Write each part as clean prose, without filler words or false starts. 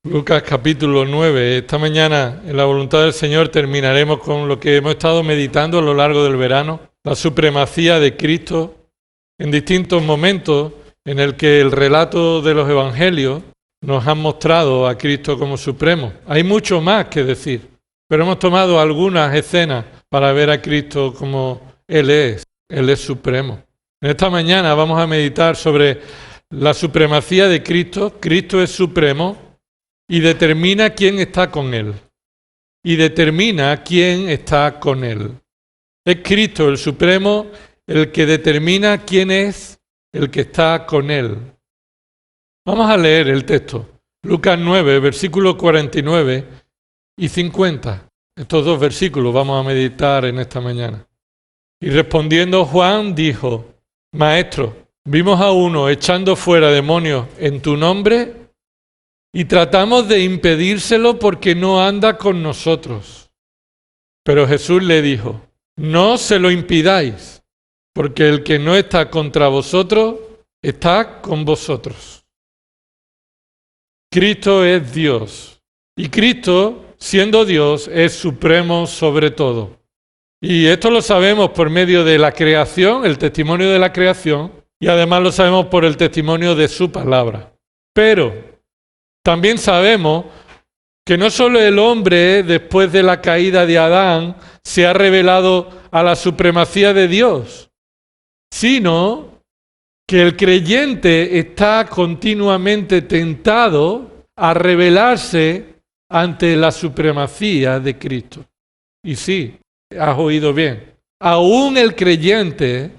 Lucas capítulo 9. Esta mañana, en la voluntad del Señor, terminaremos con lo que hemos estado meditando a lo largo del verano, la supremacía de Cristo en distintos momentos en el que el relato de los evangelios nos han mostrado a Cristo como supremo. Hay mucho más que decir, pero hemos tomado algunas escenas para ver a Cristo como Él es supremo. En esta mañana vamos a meditar sobre la supremacía de Cristo. Cristo es supremo y determina quién está con Él. Y determina quién está con Él. Es Cristo el supremo el que determina quién es el que está con Él. Vamos a leer el texto. Lucas 9, versículos 49 y 50. Estos dos versículos vamos a meditar en esta mañana. Y respondiendo Juan dijo: Maestro, vimos a uno echando fuera demonios en tu nombre y tratamos de impedírselo porque no anda con nosotros. Pero Jesús le dijo: No se lo impidáis, porque el que no está contra vosotros está con vosotros. Cristo es Dios y Cristo, siendo Dios, es supremo sobre todo. Y esto lo sabemos por medio de la creación, el testimonio de la creación, y además lo sabemos por el testimonio de su palabra. Pero también sabemos que no solo el hombre, después de la caída de Adán, se ha revelado a la supremacía de Dios, sino que el creyente está continuamente tentado a rebelarse ante la supremacía de Cristo. Y sí, has oído bien. Aún el creyente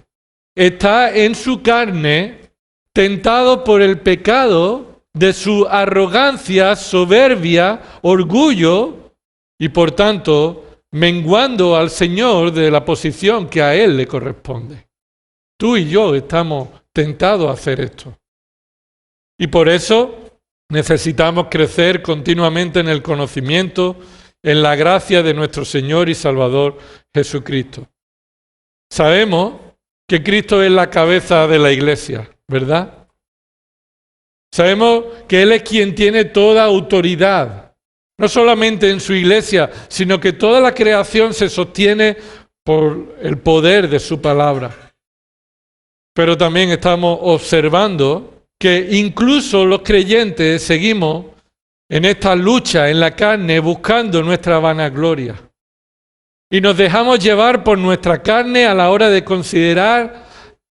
está en su carne tentado por el pecado de su arrogancia, soberbia, orgullo y por tanto menguando al Señor de la posición que a Él le corresponde. Tú y yo estamos tentados a hacer esto. Y por eso necesitamos crecer continuamente en el conocimiento, en la gracia de nuestro Señor y Salvador Jesucristo. Sabemos que Cristo es la cabeza de la iglesia, ¿verdad? Sabemos que Él es quien tiene toda autoridad, no solamente en su iglesia, sino que toda la creación se sostiene por el poder de su palabra. Pero también estamos observando que incluso los creyentes seguimos en esta lucha en la carne buscando nuestra vanagloria. Y nos dejamos llevar por nuestra carne a la hora de considerar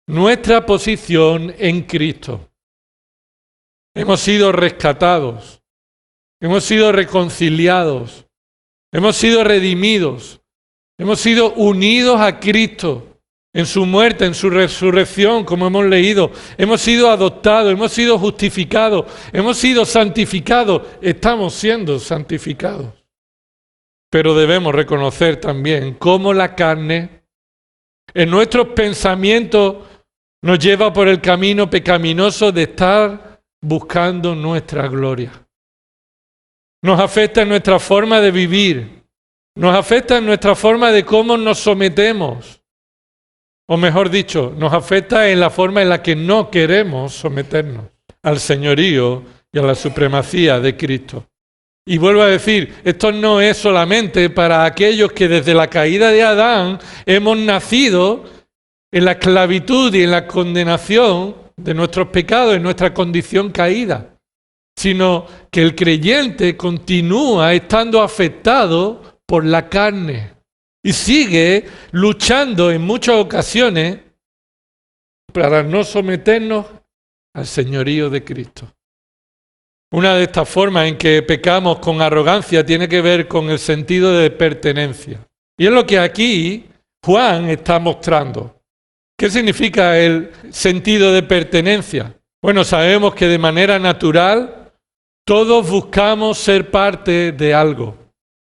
nuestra posición en Cristo. Hemos sido rescatados, hemos sido reconciliados, hemos sido redimidos, hemos sido unidos a Cristo en su muerte, en su resurrección, como hemos leído. Hemos sido adoptados, hemos sido justificados, hemos sido santificados, estamos siendo santificados. Pero debemos reconocer también cómo la carne, en nuestros pensamientos, nos lleva por el camino pecaminoso de estar buscando nuestra gloria. Nos afecta en nuestra forma de vivir, nos afecta en nuestra forma de cómo nos sometemos. O mejor dicho, nos afecta en la forma en la que no queremos someternos al señorío y a la supremacía de Cristo. Y vuelvo a decir, esto no es solamente para aquellos que desde la caída de Adán hemos nacido en la esclavitud y en la condenación de nuestros pecados, en nuestra condición caída, sino que el creyente continúa estando afectado por la carne. Y sigue luchando en muchas ocasiones para no someternos al señorío de Cristo. Una de estas formas en que pecamos con arrogancia tiene que ver con el sentido de pertenencia. Y es lo que aquí Juan está mostrando. ¿Qué significa el sentido de pertenencia? Bueno, sabemos que de manera natural todos buscamos ser parte de algo,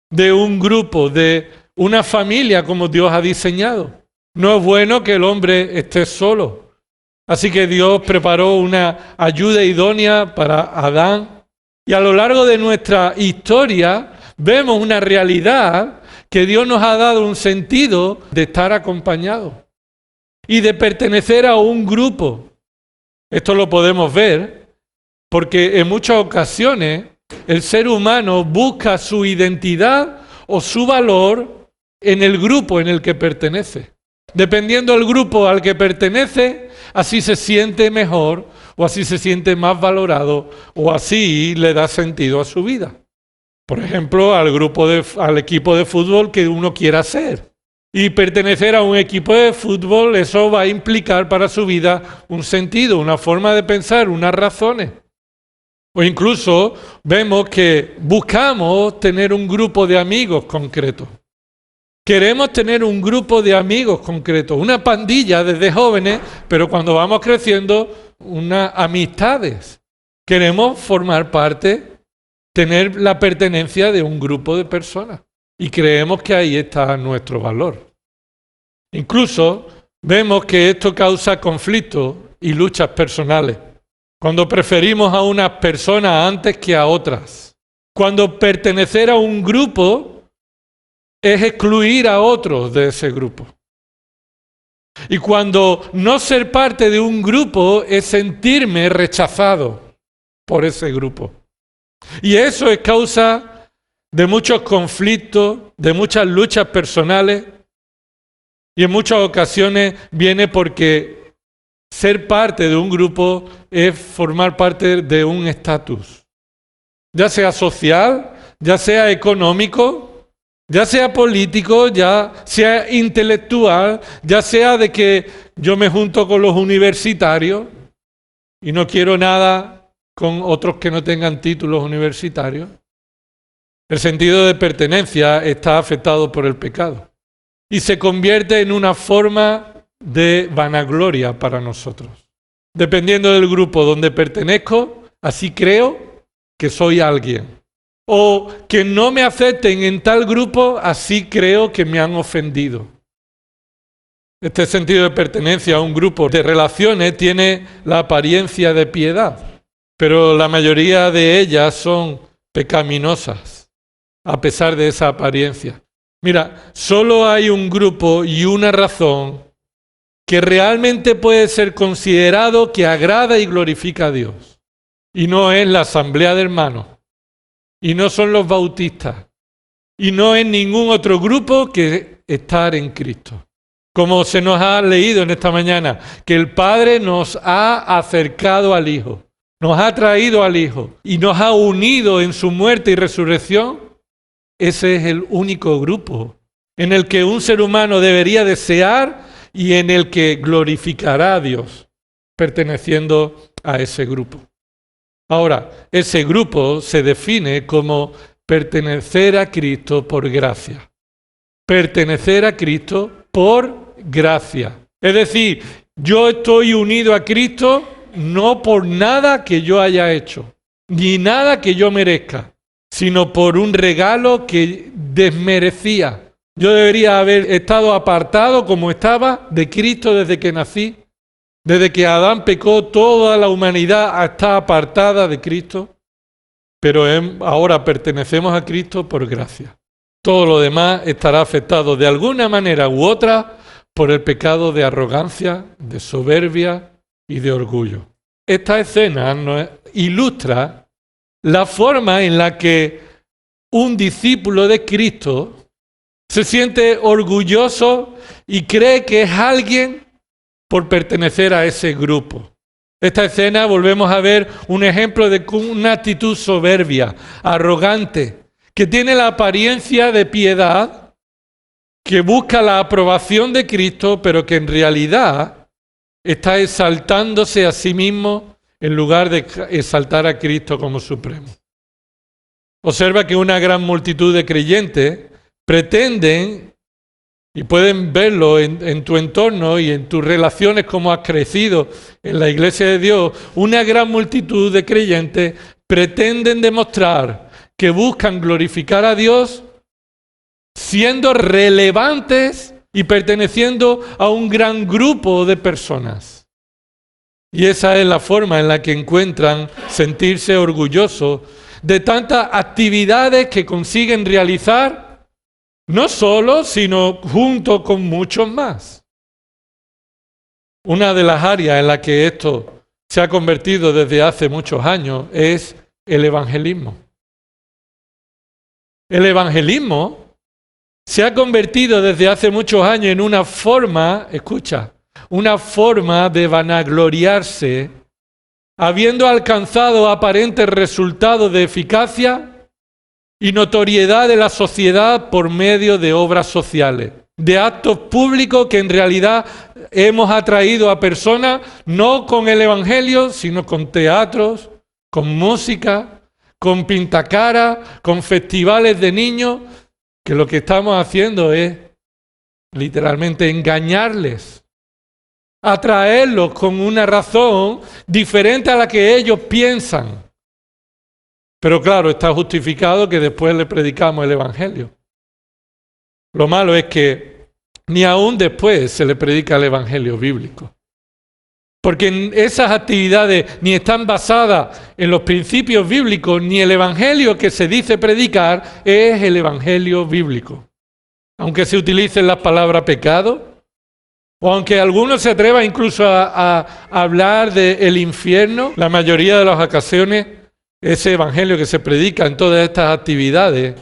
de un grupo, de una familia como Dios ha diseñado. No es bueno que el hombre esté solo. Así que Dios preparó una ayuda idónea para Adán. Y a lo largo de nuestra historia vemos una realidad que Dios nos ha dado un sentido de estar acompañados y de pertenecer a un grupo. Esto lo podemos ver porque en muchas ocasiones El ser humano busca su identidad o su valor en el grupo en el que pertenece. Dependiendo del grupo al que pertenece, así se siente mejor o así se siente más valorado o así le da sentido a su vida. Por ejemplo, al equipo de fútbol que uno quiera ser. Y pertenecer a un equipo de fútbol, eso va a implicar para su vida un sentido, una forma de pensar, unas razones. O incluso vemos que buscamos tener un grupo de amigos concretos. Queremos tener un grupo de amigos concretos, una pandilla desde jóvenes, pero cuando vamos creciendo, unas amistades. Queremos formar parte, tener la pertenencia de un grupo de personas. Y creemos que ahí está nuestro valor. Incluso vemos que esto causa conflictos y luchas personales. Cuando preferimos a unas personas antes que a otras. Cuando pertenecer a un grupo es excluir a otros de ese grupo. Y cuando no ser parte de un grupo es sentirme rechazado por ese grupo. Y eso es causa de muchos conflictos, de muchas luchas personales, y en muchas ocasiones viene porque ser parte de un grupo es formar parte de un estatus, ya sea social, ya sea económico, ya sea político, ya sea intelectual, ya sea de que yo me junto con los universitarios y no quiero nada con otros que no tengan títulos universitarios. El sentido de pertenencia está afectado por el pecado y se convierte en una forma de vanagloria para nosotros. Dependiendo del grupo donde pertenezco, así creo que soy alguien. O que no me acepten en tal grupo, así creo que me han ofendido. Este sentido de pertenencia a un grupo de relaciones tiene la apariencia de piedad, pero la mayoría de ellas son pecaminosas, a pesar de esa apariencia. Mira, solo hay un grupo y una razón que realmente puede ser considerado que agrada y glorifica a Dios. Y no es la asamblea de hermanos. Y no son los bautistas. Y no es ningún otro grupo que estar en Cristo. Como se nos ha leído en esta mañana, que el Padre nos ha acercado al Hijo, nos ha traído al Hijo y nos ha unido en su muerte y resurrección. Ese es el único grupo en el que un ser humano debería desear y en el que glorificará a Dios, perteneciendo a ese grupo. Ahora, ese grupo se define como pertenecer a Cristo por gracia. Pertenecer a Cristo por gracia. Es decir, yo estoy unido a Cristo no por nada que yo haya hecho, ni nada que yo merezca, sino por un regalo que desmerecía. Yo debería haber estado apartado como estaba de Cristo desde que nací. Desde que Adán pecó, toda la humanidad está apartada de Cristo, pero ahora pertenecemos a Cristo por gracia. Todo lo demás estará afectado de alguna manera u otra por el pecado de arrogancia, de soberbia y de orgullo. Esta escena nos ilustra la forma en la que un discípulo de Cristo se siente orgulloso y cree que es alguien por pertenecer a ese grupo. Esta escena volvemos a ver un ejemplo de una actitud soberbia, arrogante, que tiene la apariencia de piedad, que busca la aprobación de Cristo, pero que en realidad está exaltándose a sí mismo en lugar de exaltar a Cristo como supremo. Observa que una gran multitud de creyentes pretenden, y pueden verlo en tu entorno y en tus relaciones como has crecido en la iglesia de Dios, una gran multitud de creyentes pretenden demostrar que buscan glorificar a Dios siendo relevantes y perteneciendo a un gran grupo de personas. Y esa es la forma en la que encuentran sentirse orgullosos de tantas actividades que consiguen realizar, no solo, sino junto con muchos más. Una de las áreas en la que esto se ha convertido desde hace muchos años es el evangelismo. El evangelismo se ha convertido desde hace muchos años en una forma, escucha, una forma de vanagloriarse, habiendo alcanzado aparentes resultados de eficacia y notoriedad de la sociedad por medio de obras sociales, de actos públicos que en realidad hemos atraído a personas no con el evangelio, sino con teatros, con música, con pintacaras, con festivales de niños, que lo que estamos haciendo es literalmente engañarles, atraerlos con una razón diferente a la que ellos piensan. Pero claro, está justificado que después le predicamos el evangelio. Lo malo es que ni aún después se le predica el evangelio bíblico. Porque esas actividades ni están basadas en los principios bíblicos, ni el evangelio que se dice predicar es el evangelio bíblico. Aunque se utilicen las palabras pecado, o aunque algunos se atrevan incluso a hablar del infierno, la mayoría de las ocasiones ese evangelio que se predica en todas estas actividades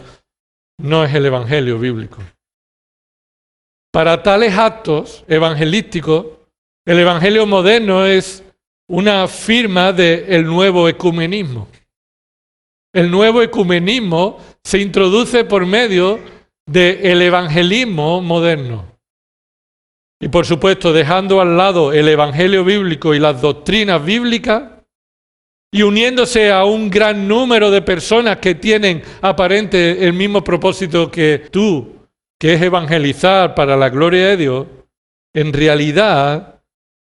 no es el evangelio bíblico. Para tales actos evangelísticos, el evangelio moderno es una firma del nuevo ecumenismo. El nuevo ecumenismo se introduce por medio del evangelismo moderno. Y por supuesto, dejando al lado el evangelio bíblico y las doctrinas bíblicas, y uniéndose a un gran número de personas que tienen aparente el mismo propósito que tú, que es evangelizar para la gloria de Dios, en realidad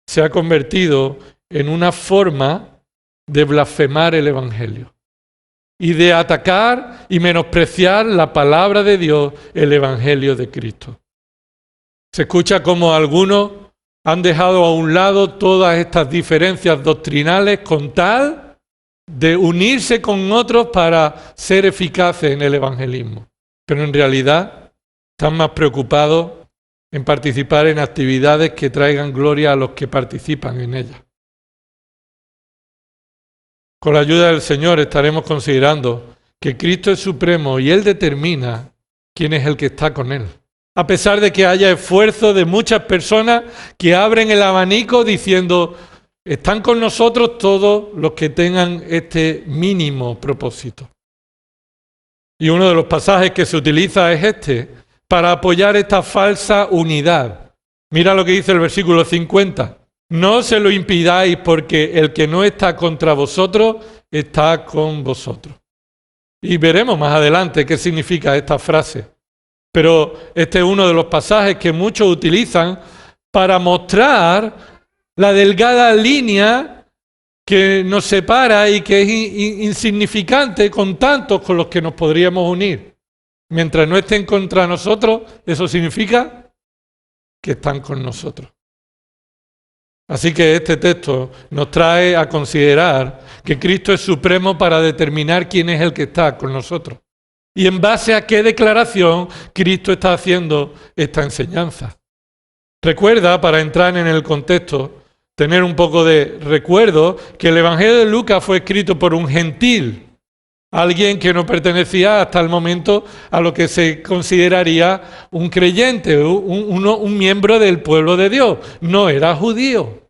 se ha convertido en una forma de blasfemar el evangelio y de atacar y menospreciar la palabra de Dios, el evangelio de Cristo. Se escucha como algunos han dejado a un lado todas estas diferencias doctrinales con tal de unirse con otros para ser eficaces en el evangelismo. Pero en realidad están más preocupados en participar en actividades que traigan gloria a los que participan en ellas. Con la ayuda del Señor estaremos considerando que Cristo es supremo y Él determina quién es el que está con Él. A pesar de que haya esfuerzo de muchas personas que abren el abanico diciendo, están con nosotros todos los que tengan este mínimo propósito. Y uno de los pasajes que se utiliza es este, para apoyar esta falsa unidad. Mira lo que dice el versículo 50. No se lo impidáis porque el que no está contra vosotros está con vosotros. Y veremos más adelante qué significa esta frase. Pero este es uno de los pasajes que muchos utilizan para mostrar la delgada línea que nos separa y que es insignificante con tantos con los que nos podríamos unir. Mientras no estén contra nosotros, eso significa que están con nosotros. Así que este texto nos trae a considerar que Cristo es supremo para determinar quién es el que está con nosotros. Y en base a qué declaración Cristo está haciendo esta enseñanza. Recuerda, para entrar en el contexto, tener un poco de recuerdo, que el Evangelio de Lucas fue escrito por un gentil, alguien que no pertenecía hasta el momento a lo que se consideraría un creyente, un miembro del pueblo de Dios. No era judío.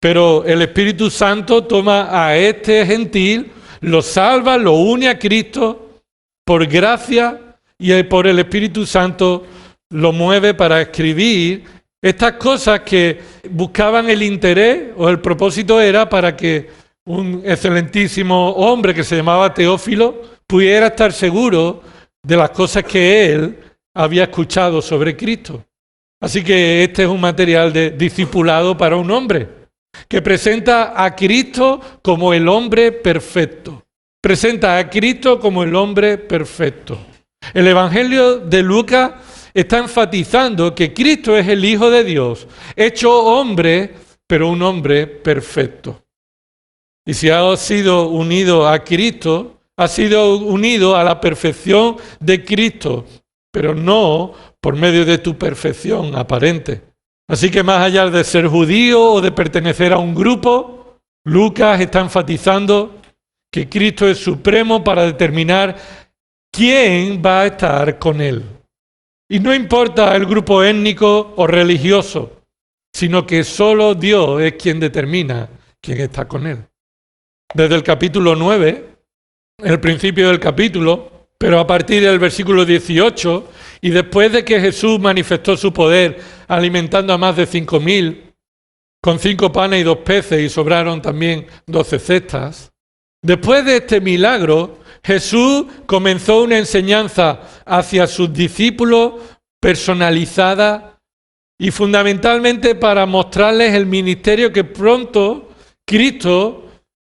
Pero el Espíritu Santo toma a este gentil, lo salva, lo une a Cristo por gracia y por el Espíritu Santo lo mueve para escribir estas cosas que buscaban el interés o el propósito era para que un excelentísimo hombre que se llamaba Teófilo pudiera estar seguro de las cosas que él había escuchado sobre Cristo. Así que este es un material de discipulado para un hombre que presenta a Cristo como el hombre perfecto. Presenta a Cristo como el hombre perfecto. El Evangelio de Lucas está enfatizando que Cristo es el Hijo de Dios, hecho hombre, pero un hombre perfecto. Y si has sido unido a Cristo, has sido unido a la perfección de Cristo, pero no por medio de tu perfección aparente. Así que más allá de ser judío o de pertenecer a un grupo, Lucas está enfatizando que Cristo es supremo para determinar ¿quién va a estar con él? Y no importa el grupo étnico o religioso, sino que solo Dios es quien determina quién está con él. Desde el capítulo 9, el principio del capítulo, pero a partir del versículo 18, y después de que Jesús manifestó su poder alimentando a más de 5.000, con 5 panes y 2 peces, y sobraron también 12 cestas, después de este milagro, Jesús comenzó una enseñanza hacia sus discípulos personalizada y fundamentalmente para mostrarles el ministerio que pronto Cristo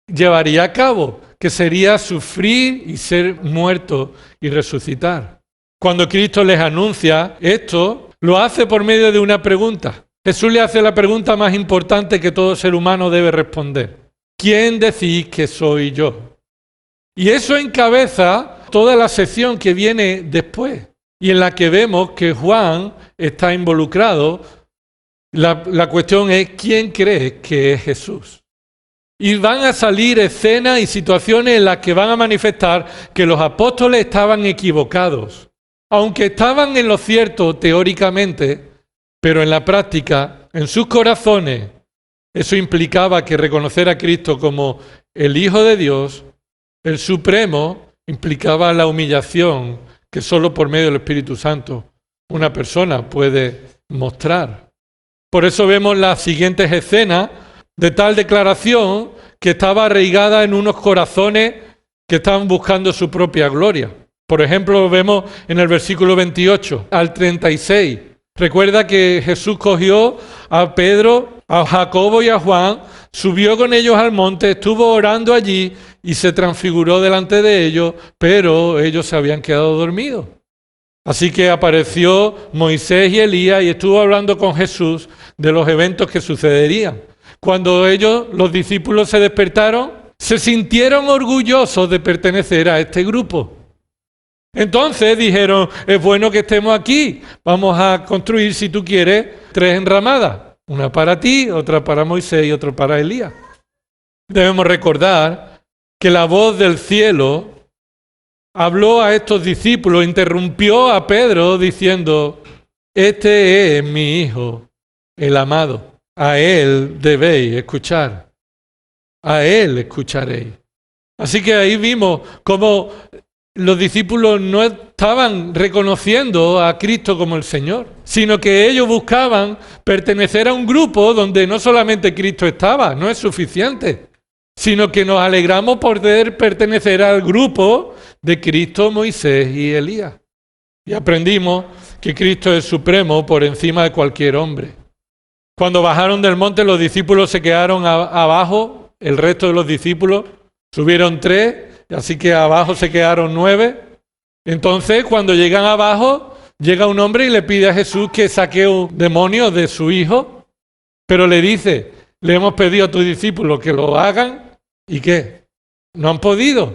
llevaría a cabo, que sería sufrir y ser muerto y resucitar. Cuando Cristo les anuncia esto, lo hace por medio de una pregunta. Jesús le hace la pregunta más importante que todo ser humano debe responder. ¿Quién decís que soy yo? Y eso encabeza toda la sección que viene después y en la que vemos que Juan está involucrado. La cuestión es ¿quién cree que es Jesús? Y van a salir escenas y situaciones en las que van a manifestar que los apóstoles estaban equivocados. Aunque estaban en lo cierto teóricamente, pero en la práctica, en sus corazones, eso implicaba que reconocer a Cristo como el Hijo de Dios, el Supremo, implicaba la humillación que solo por medio del Espíritu Santo una persona puede mostrar. Por eso vemos las siguientes escenas de tal declaración que estaba arraigada en unos corazones que estaban buscando su propia gloria. Por ejemplo, lo vemos en el versículo 28 al 36. Recuerda que Jesús cogió a Pedro, a Jacobo y a Juan, subió con ellos al monte, estuvo orando allí y se transfiguró delante de ellos, pero ellos se habían quedado dormidos. Así que apareció Moisés y Elías y estuvo hablando con Jesús de los eventos que sucederían. Cuando ellos, los discípulos, se despertaron, se sintieron orgullosos de pertenecer a este grupo. Entonces dijeron, es bueno que estemos aquí, vamos a construir, si tú quieres, 3 enramadas. Una para ti, otra para Moisés y otra para Elías. Debemos recordar que la voz del cielo habló a estos discípulos, interrumpió a Pedro diciendo, este es mi Hijo, el amado. A él debéis escuchar. A él escucharéis. Así que ahí vimos cómo los discípulos no estaban reconociendo a Cristo como el Señor, sino que ellos buscaban pertenecer a un grupo donde no solamente Cristo estaba, no es suficiente, sino que nos alegramos por poder pertenecer al grupo de Cristo, Moisés y Elías. Y aprendimos que Cristo es supremo por encima de cualquier hombre. Cuando bajaron del monte, los discípulos se quedaron abajo, el resto de los discípulos subieron 3, así que abajo se quedaron 9. Entonces, cuando llegan abajo, llega un hombre y le pide a Jesús que saque un demonio de su hijo, pero le dice, le hemos pedido a tus discípulos que lo hagan, ¿y qué? No han podido.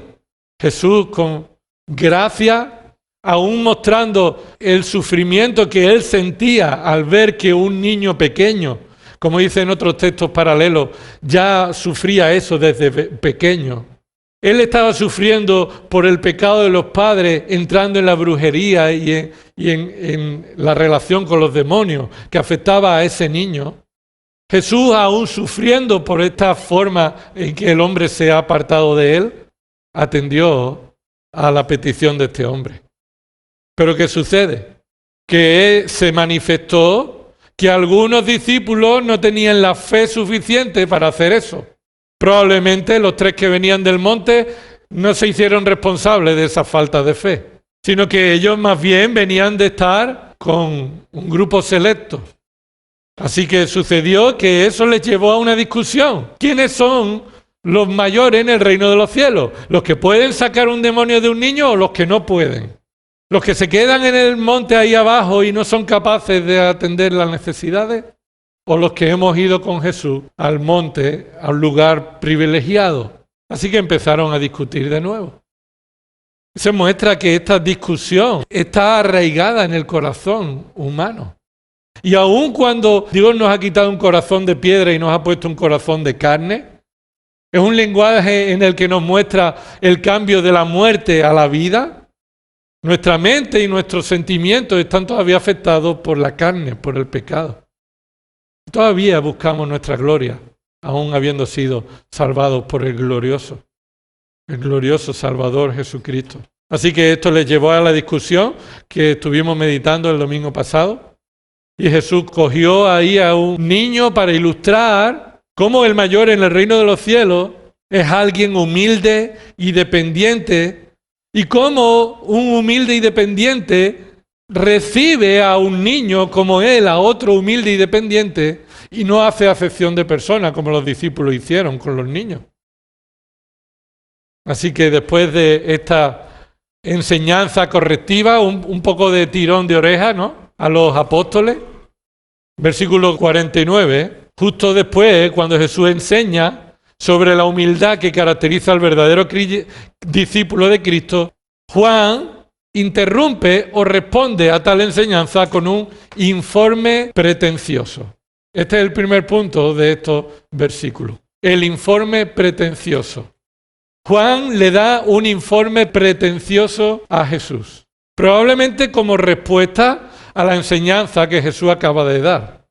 Jesús, con gracia, aún mostrando el sufrimiento que él sentía al ver que un niño pequeño, como dice en otros textos paralelos, ya sufría eso desde pequeño. Él estaba sufriendo por el pecado de los padres, entrando en la brujería y en la relación con los demonios que afectaba a ese niño. Jesús, aún sufriendo por esta forma en que el hombre se ha apartado de él, atendió a la petición de este hombre. Pero ¿qué sucede? Que se manifestó que algunos discípulos no tenían la fe suficiente para hacer eso. Probablemente los 3 que venían del monte no se hicieron responsables de esa falta de fe, sino que ellos más bien venían de estar con un grupo selecto. Así que sucedió que eso les llevó a una discusión. ¿Quiénes son los mayores en el reino de los cielos? ¿Los que pueden sacar un demonio de un niño o los que no pueden? ¿Los que se quedan en el monte ahí abajo y no son capaces de atender las necesidades? ¿O los que hemos ido con Jesús al monte, a un lugar privilegiado? Así que empezaron a discutir de nuevo. Se muestra que esta discusión está arraigada en el corazón humano. Y aun cuando Dios nos ha quitado un corazón de piedra y nos ha puesto un corazón de carne, es un lenguaje en el que nos muestra el cambio de la muerte a la vida. Nuestra mente y nuestros sentimientos están todavía afectados por la carne, por el pecado. Todavía buscamos nuestra gloria, aún habiendo sido salvados por el glorioso Salvador Jesucristo. Así que esto les llevó a la discusión que estuvimos meditando el domingo pasado. Y Jesús cogió ahí a un niño para ilustrar cómo el mayor en el reino de los cielos es alguien humilde y dependiente, y cómo un humilde y dependiente recibe a un niño como él, a otro humilde y dependiente, y no hace acepción de persona como los discípulos hicieron con los niños. Así que después de esta enseñanza correctiva, un poco de tirón de oreja, ¿no?, a los apóstoles, versículo 49, justo después, cuando Jesús enseña sobre la humildad que caracteriza al verdadero discípulo de Cristo, Juan interrumpe o responde a tal enseñanza con un informe pretencioso. Este es el primer punto de estos versículos, el informe pretencioso. Juan le da un informe pretencioso a Jesús, probablemente como respuesta a la enseñanza que Jesús acaba de dar.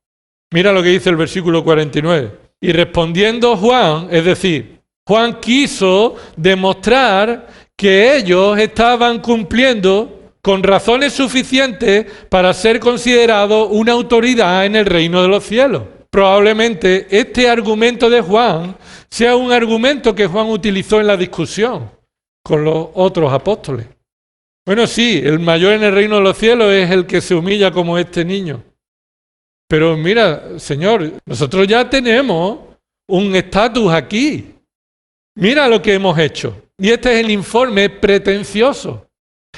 Mira lo que dice el versículo 49. Y respondiendo Juan, es decir, Juan quiso demostrar que ellos estaban cumpliendo con razones suficientes para ser considerados una autoridad en el reino de los cielos. Probablemente este argumento de Juan sea un argumento que Juan utilizó en la discusión con los otros apóstoles. Bueno, sí, el mayor en el reino de los cielos es el que se humilla como este niño. Pero mira, Señor, nosotros ya tenemos un estatus aquí. Mira lo que hemos hecho. Y este es el informe pretencioso.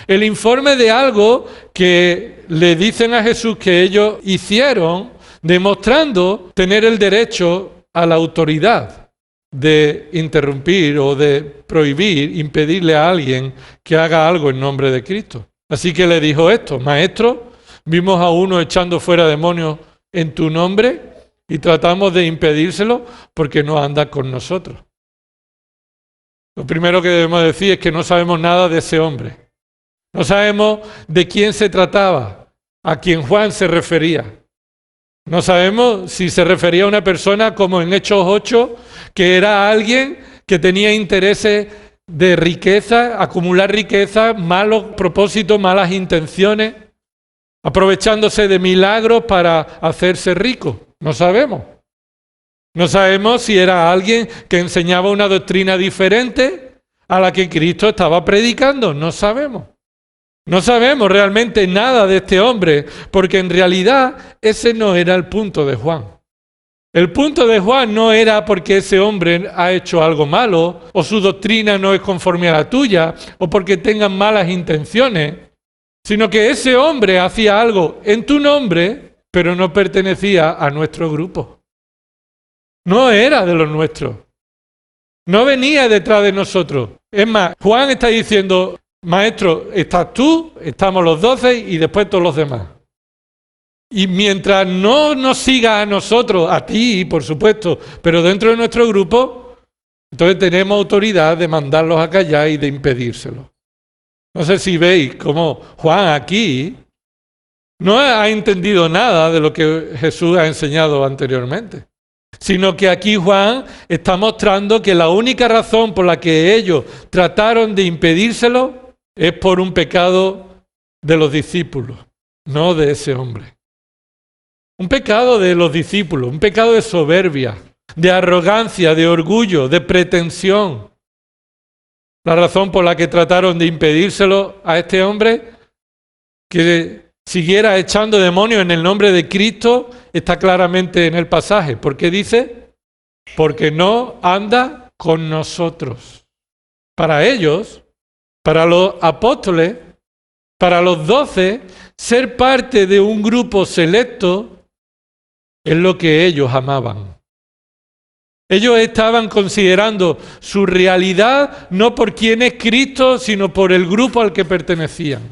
El informe de algo que le dicen a Jesús que ellos hicieron, demostrando tener el derecho a la autoridad de interrumpir o de prohibir, impedirle a alguien que haga algo en nombre de Cristo. Así que le dijo esto: Maestro, vimos a uno echando fuera demonios en tu nombre y tratamos de impedírselo porque no anda con nosotros. Lo primero que debemos decir es que no sabemos nada de ese hombre. No sabemos de quién se trataba, a quién Juan se refería. No sabemos si se refería a una persona como en Hechos 8, que era alguien que tenía intereses de riqueza, acumular riqueza, malos propósitos, malas intenciones, aprovechándose de milagros para hacerse rico. No sabemos. No sabemos si era alguien que enseñaba una doctrina diferente a la que Cristo estaba predicando. No sabemos. No sabemos realmente nada de este hombre, porque en realidad ese no era el punto de Juan. El punto de Juan no era porque ese hombre ha hecho algo malo, o su doctrina no es conforme a la tuya, o porque tengan malas intenciones, sino que ese hombre hacía algo en tu nombre, pero no pertenecía a nuestro grupo. No era de los nuestros. No venía detrás de nosotros. Es más, Juan está diciendo: Maestro, estás tú, estamos los 12 y después todos los demás. Y mientras no nos siga a nosotros, a ti, por supuesto, pero dentro de nuestro grupo, entonces tenemos autoridad de mandarlos a callar y de impedírselo. No sé si veis cómo Juan aquí no ha entendido nada de lo que Jesús ha enseñado anteriormente, sino que aquí Juan está mostrando que la única razón por la que ellos trataron de impedírselo es por un pecado de los discípulos, no de ese hombre. Un pecado de los discípulos, un pecado de soberbia, de arrogancia, de orgullo, de pretensión. La razón por la que trataron de impedírselo a este hombre, que siguiera echando demonios en el nombre de Cristo, está claramente en el pasaje. ¿Por qué dice? Porque no anda con nosotros. Para ellos, para los apóstoles, para los 12, ser parte de un grupo selecto es lo que ellos amaban. Ellos estaban considerando su realidad no por quién es Cristo, sino por el grupo al que pertenecían.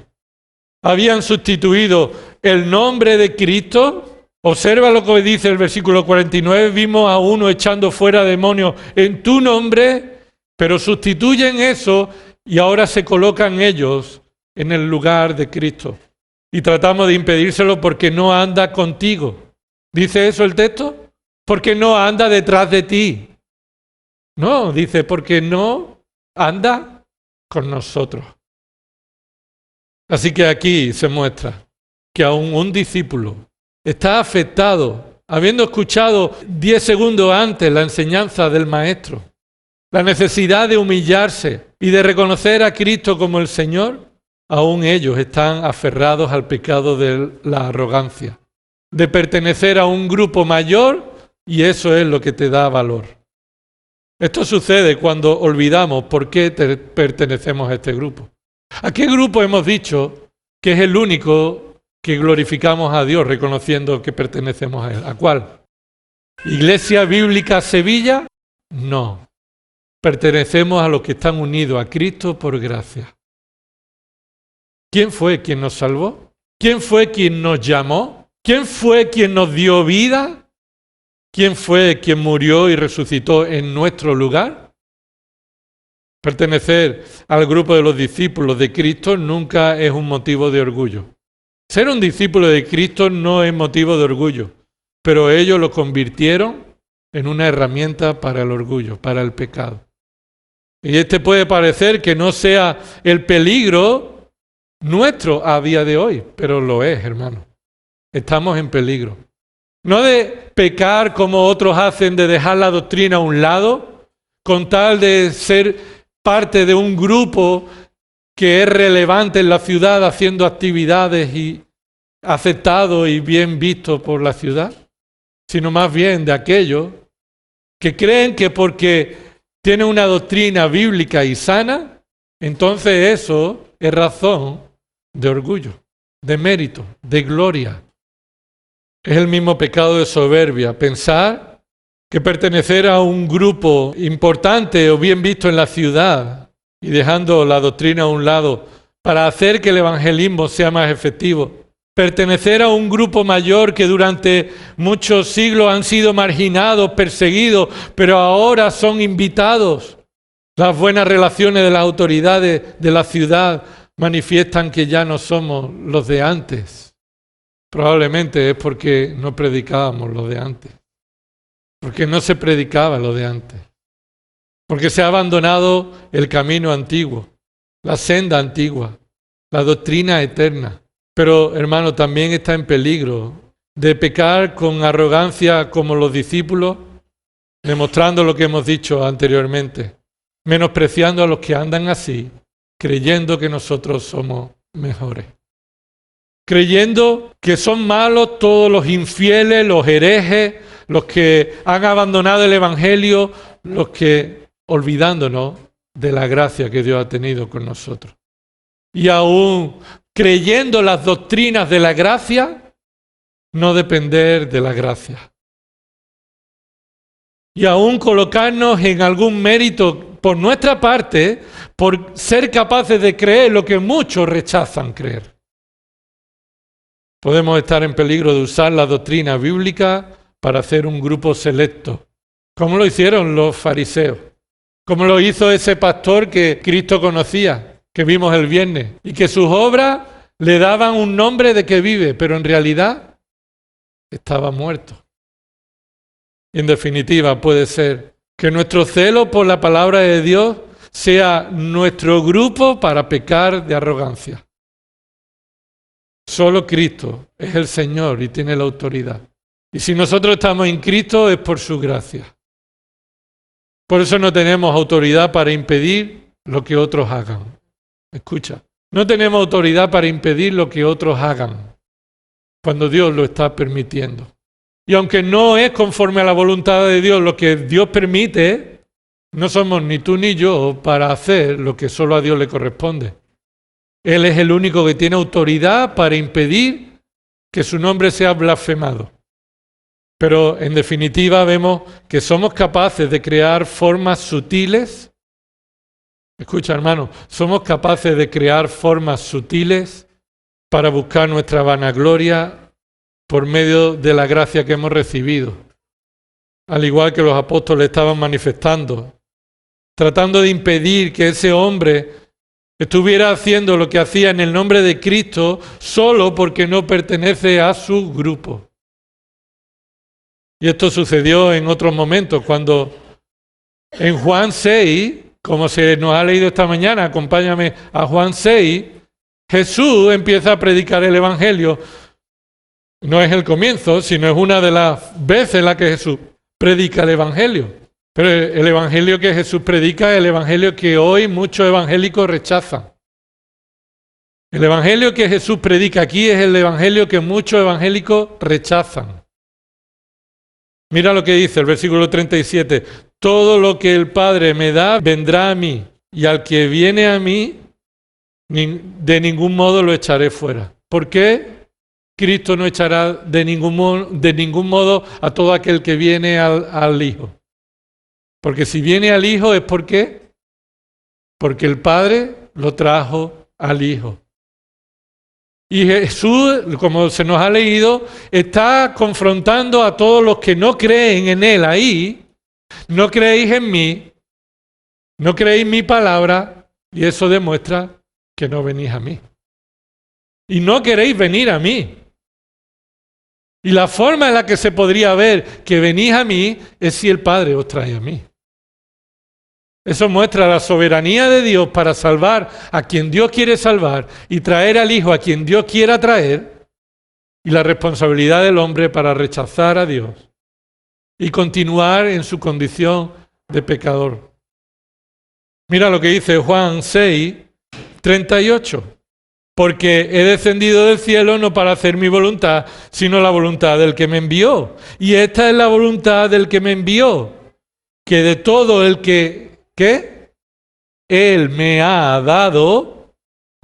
Habían sustituido el nombre de Cristo. Observa lo que dice el versículo 49. Vimos a uno echando fuera demonios en tu nombre, pero sustituyen eso y ahora se colocan ellos en el lugar de Cristo. Y tratamos de impedírselo porque no anda contigo. ¿Dice eso el texto? Porque no anda detrás de ti. No, dice porque no anda con nosotros. Así que aquí se muestra que aún un discípulo está afectado, habiendo escuchado 10 segundos antes la enseñanza del Maestro, la necesidad de humillarse y de reconocer a Cristo como el Señor, aún ellos están aferrados al pecado de la arrogancia, de pertenecer a un grupo mayor, y eso es lo que te da valor. Esto sucede cuando olvidamos por qué pertenecemos a este grupo. ¿A qué grupo hemos dicho que es el único que glorificamos a Dios reconociendo que pertenecemos a Él? ¿A cuál? ¿Iglesia Bíblica Sevilla? No. Pertenecemos a los que están unidos a Cristo por gracia. ¿Quién fue quien nos salvó? ¿Quién fue quien nos llamó? ¿Quién fue quien nos dio vida? ¿Quién fue quien murió y resucitó en nuestro lugar? Pertenecer al grupo de los discípulos de Cristo nunca es un motivo de orgullo. Ser un discípulo de Cristo no es motivo de orgullo, pero ellos lo convirtieron en una herramienta para el orgullo, para el pecado. Y este puede parecer que no sea el peligro nuestro a día de hoy, pero lo es, hermano. Estamos en peligro. No de pecar como otros hacen, de dejar la doctrina a un lado, con tal de ser parte de un grupo que es relevante en la ciudad haciendo actividades y aceptado y bien visto por la ciudad, sino más bien de aquellos que creen que porque tienen una doctrina bíblica y sana, entonces eso es razón de orgullo, de mérito, de gloria. Es el mismo pecado de soberbia, pensar que pertenecer a un grupo importante o bien visto en la ciudad y dejando la doctrina a un lado para hacer que el evangelismo sea más efectivo. Pertenecer a un grupo mayor que durante muchos siglos han sido marginados, perseguidos, pero ahora son invitados. Las buenas relaciones de las autoridades de la ciudad manifiestan que ya no somos los de antes. Probablemente es porque no predicábamos lo de antes. Porque no se predicaba lo de antes. Porque se ha abandonado el camino antiguo, la senda antigua, la doctrina eterna. Pero, hermano, también está en peligro de pecar con arrogancia como los discípulos, demostrando lo que hemos dicho anteriormente, menospreciando a los que andan así, creyendo que nosotros somos mejores. Creyendo que son malos todos los infieles, los herejes, los que han abandonado el Evangelio, los que olvidándonos de la gracia que Dios ha tenido con nosotros. Y aún creyendo las doctrinas de la gracia, no depender de la gracia. Y aún colocarnos en algún mérito por nuestra parte, por ser capaces de creer lo que muchos rechazan creer. Podemos estar en peligro de usar la doctrina bíblica para hacer un grupo selecto, como lo hicieron los fariseos, como lo hizo ese pastor que Cristo conocía, que vimos el viernes, y que sus obras le daban un nombre de que vive, pero en realidad estaba muerto. Y en definitiva puede ser que nuestro celo por la palabra de Dios sea nuestro grupo para pecar de arrogancia. Solo Cristo es el Señor y tiene la autoridad. Y si nosotros estamos en Cristo es por su gracia. Por eso no tenemos autoridad para impedir lo que otros hagan. Escucha, no tenemos autoridad para impedir lo que otros hagan cuando Dios lo está permitiendo. Y aunque no es conforme a la voluntad de Dios lo que Dios permite, no somos ni tú ni yo para hacer lo que solo a Dios le corresponde. Él es el único que tiene autoridad para impedir que su nombre sea blasfemado. Pero en definitiva vemos que somos capaces de crear formas sutiles. Escucha, hermano, somos capaces de crear formas sutiles para buscar nuestra vanagloria por medio de la gracia que hemos recibido. Al igual que los apóstoles estaban manifestando, tratando de impedir que ese hombre estuviera haciendo lo que hacía en el nombre de Cristo solo porque no pertenece a su grupo. Y esto sucedió en otros momentos, cuando en Juan 6, como se nos ha leído esta mañana, acompáñame a Juan 6, Jesús empieza a predicar el Evangelio. No es el comienzo, sino es una de las veces en la que Jesús predica el Evangelio. Pero el Evangelio que Jesús predica es el Evangelio que hoy muchos evangélicos rechazan. El Evangelio que Jesús predica aquí es el Evangelio que muchos evangélicos rechazan. Mira lo que dice el versículo 37. Todo lo que el Padre me da vendrá a mí, y al que viene a mí, de ningún modo lo echaré fuera. ¿Por qué Cristo no echará de ningún modo a todo aquel que viene al Hijo? Porque si viene al Hijo es porque el Padre lo trajo al Hijo. Y Jesús, como se nos ha leído, está confrontando a todos los que no creen en Él ahí. No creéis en mí, no creéis mi palabra, y eso demuestra que no venís a mí. Y no queréis venir a mí. Y la forma en la que se podría ver que venís a mí es si el Padre os trae a mí. Eso muestra la soberanía de Dios para salvar a quien Dios quiere salvar y traer al Hijo a quien Dios quiera traer, y la responsabilidad del hombre para rechazar a Dios y continuar en su condición de pecador. Mira lo que dice Juan 6, 38. Porque he descendido del cielo no para hacer mi voluntad, sino la voluntad del que me envió. Y esta es la voluntad del que me envió, que de todo el que Él me ha dado,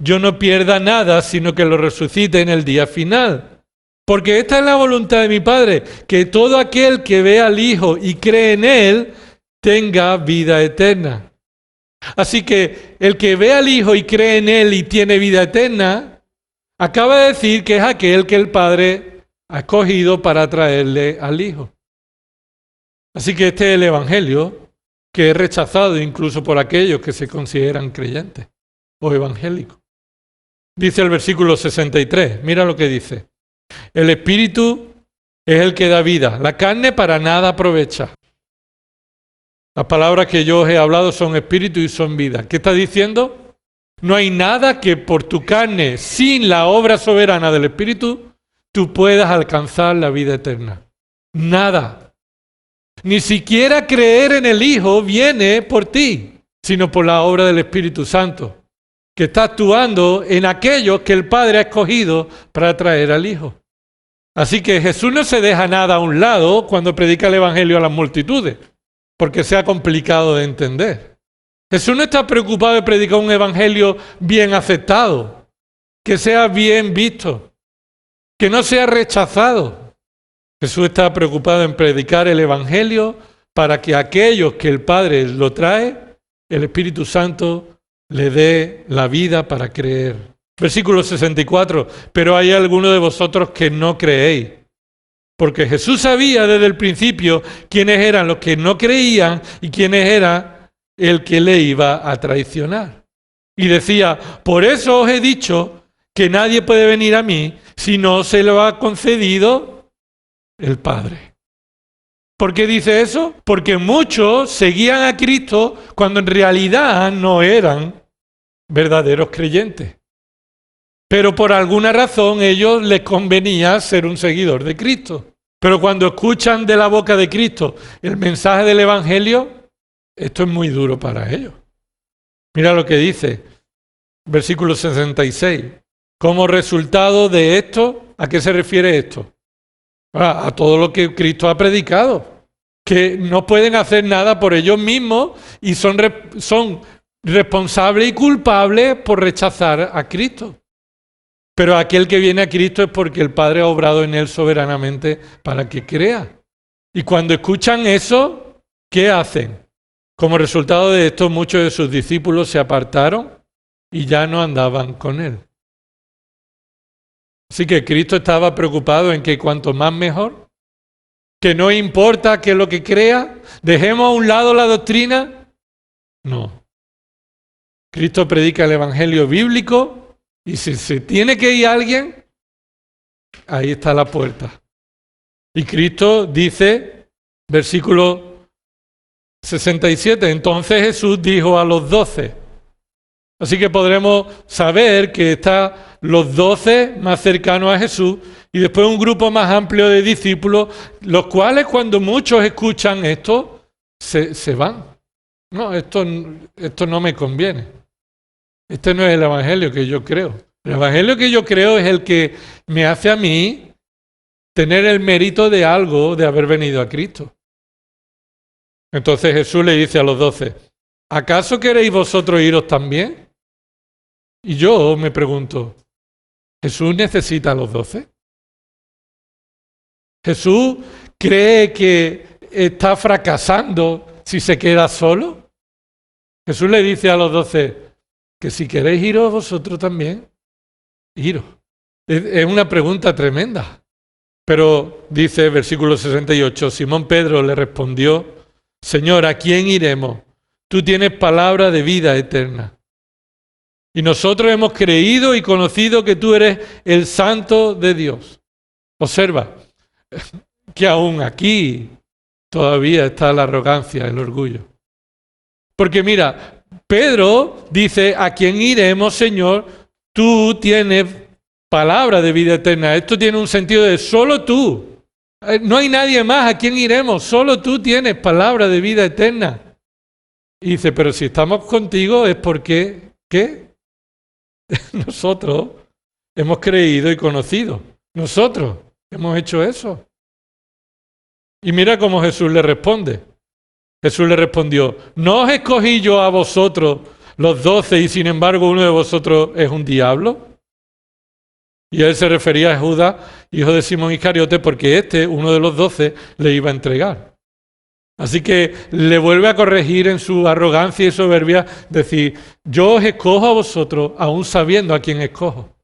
yo no pierda nada, sino que lo resucite en el día final. Porque esta es la voluntad de mi Padre, que todo aquel que ve al Hijo y cree en Él, tenga vida eterna. Así que el que ve al Hijo y cree en Él y tiene vida eterna, acaba de decir que es aquel que el Padre ha escogido para traerle al Hijo. Así que este es el Evangelio que es rechazado incluso por aquellos que se consideran creyentes o evangélicos. Dice el versículo 63, mira lo que dice. El Espíritu es el que da vida, la carne para nada aprovecha. Las palabras que yo os he hablado son espíritu y son vida. ¿Qué está diciendo? No hay nada que por tu carne, sin la obra soberana del Espíritu, tú puedas alcanzar la vida eterna. Nada. Ni siquiera creer en el Hijo viene por ti, sino por la obra del Espíritu Santo, que está actuando en aquellos que el Padre ha escogido para traer al Hijo. Así que Jesús no se deja nada a un lado cuando predica el Evangelio a las multitudes, porque sea complicado de entender. Jesús no está preocupado de predicar un evangelio bien aceptado, que sea bien visto, que no sea rechazado. Jesús está preocupado en predicar el evangelio para que aquellos que el Padre lo trae, el Espíritu Santo le dé la vida para creer. Versículo 64, pero hay algunos de vosotros que no creéis. Porque Jesús sabía desde el principio quiénes eran los que no creían y quiénes era el que le iba a traicionar. Y decía, por eso os he dicho que nadie puede venir a mí si no se lo ha concedido el Padre. ¿Por qué dice eso? Porque muchos seguían a Cristo cuando en realidad no eran verdaderos creyentes. Pero por alguna razón a ellos les convenía ser un seguidor de Cristo. Pero cuando escuchan de la boca de Cristo el mensaje del Evangelio, esto es muy duro para ellos. Mira lo que dice, versículo 66. Como resultado de esto, ¿a qué se refiere esto? A todo lo que Cristo ha predicado. Que no pueden hacer nada por ellos mismos y son responsables y culpables por rechazar a Cristo. Pero aquel que viene a Cristo es porque el Padre ha obrado en él soberanamente para que crea. Y cuando escuchan eso, ¿qué hacen? Como resultado de esto, muchos de sus discípulos se apartaron y ya no andaban con él. Así que Cristo estaba preocupado en que cuanto más mejor, que no importa qué es lo que crea, dejemos a un lado la doctrina. No. Cristo predica el evangelio bíblico y si se tiene que ir alguien, ahí está la puerta. Y Cristo dice, versículo 67, entonces Jesús dijo a los 12. Así que podremos saber que están los 12 más cercanos a Jesús y después un grupo más amplio de discípulos, los cuales cuando muchos escuchan esto, se van. No, esto no me conviene. Este no es el evangelio que yo creo. El evangelio que yo creo es el que me hace a mí tener el mérito de algo de haber venido a Cristo. Entonces Jesús le dice a los 12, ¿acaso queréis vosotros iros también? Y yo me pregunto, ¿Jesús necesita a los 12? ¿Jesús cree que está fracasando si se queda solo? Jesús le dice a los 12 que si queréis iros vosotros también, iros. Es una pregunta tremenda. Pero dice, versículo 68, Simón Pedro le respondió, Señor, ¿a quién iremos? Tú tienes palabra de vida eterna. Y nosotros hemos creído y conocido que tú eres el Santo de Dios. Observa que aún aquí todavía está la arrogancia, el orgullo. Porque mira, Pedro dice, ¿a quién iremos, Señor? Tú tienes palabra de vida eterna. Esto tiene un sentido de solo tú. No hay nadie más, ¿a quién iremos? Solo tú tienes palabra de vida eterna. Y dice, pero si estamos contigo es porque, ¿qué? Nosotros hemos creído y conocido. Nosotros hemos hecho eso. Y mira cómo Jesús le responde. Jesús le respondió, ¿no os escogí yo a vosotros los 12 y sin embargo uno de vosotros es un diablo? Y él se refería a Judas, hijo de Simón Iscariote, porque uno de los 12, le iba a entregar. Así que le vuelve a corregir en su arrogancia y soberbia, decir, yo os escojo a vosotros, aún sabiendo a quién escojo.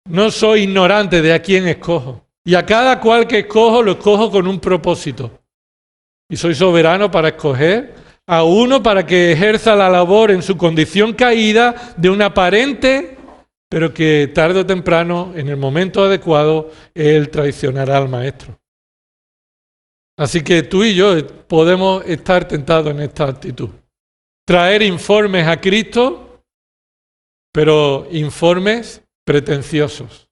No soy ignorante de a quién escojo. Y a cada cual que escojo, lo escojo con un propósito. Y soy soberano para escoger a uno para que ejerza la labor en su condición caída de un aparente, pero que tarde o temprano, en el momento adecuado, él traicionará al maestro. Así que tú y yo podemos estar tentados en esta actitud. Traer informes a Cristo, pero informes pretenciosos.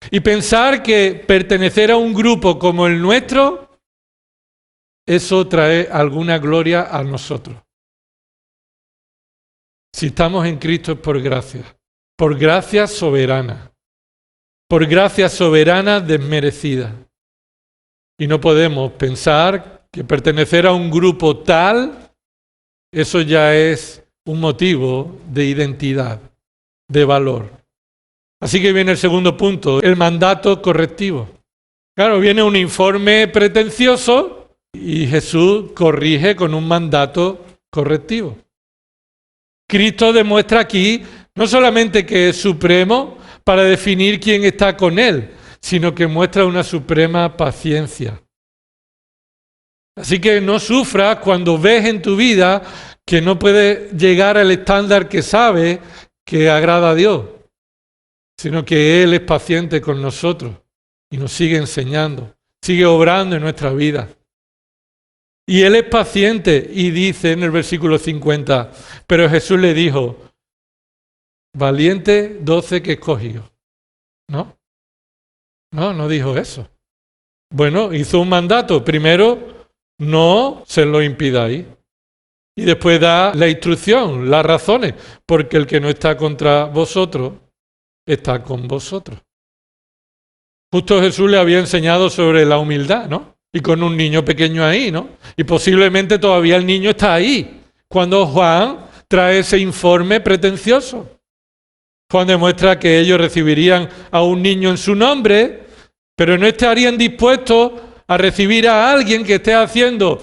Y pensar que pertenecer a un grupo como el nuestro, eso trae alguna gloria a nosotros. Si estamos en Cristo es por gracia soberana, por gracia soberana desmerecida. Y no podemos pensar que pertenecer a un grupo tal, eso ya es un motivo de identidad, de valor. Así que viene el segundo punto, el mandato correctivo. Claro, viene un informe pretencioso y Jesús corrige con un mandato correctivo. Cristo demuestra aquí no solamente que es supremo para definir quién está con él, sino que muestra una suprema paciencia. Así que no sufras cuando ves en tu vida que no puedes llegar al estándar que sabe que agrada a Dios, sino que Él es paciente con nosotros y nos sigue enseñando, sigue obrando en nuestra vida. Y Él es paciente y dice en el versículo 50, pero Jesús le dijo, valiente 12 que escogió. No dijo eso. Bueno, hizo un mandato. Primero, no se lo impidáis. Y después da la instrucción, las razones, porque el que no está contra vosotros, está con vosotros. Justo Jesús le había enseñado sobre la humildad, ¿no? Y con un niño pequeño ahí, ¿no? Y posiblemente todavía el niño está ahí, cuando Juan trae ese informe pretencioso. Juan demuestra que ellos recibirían a un niño en su nombre, pero no estarían dispuestos a recibir a alguien que esté haciendo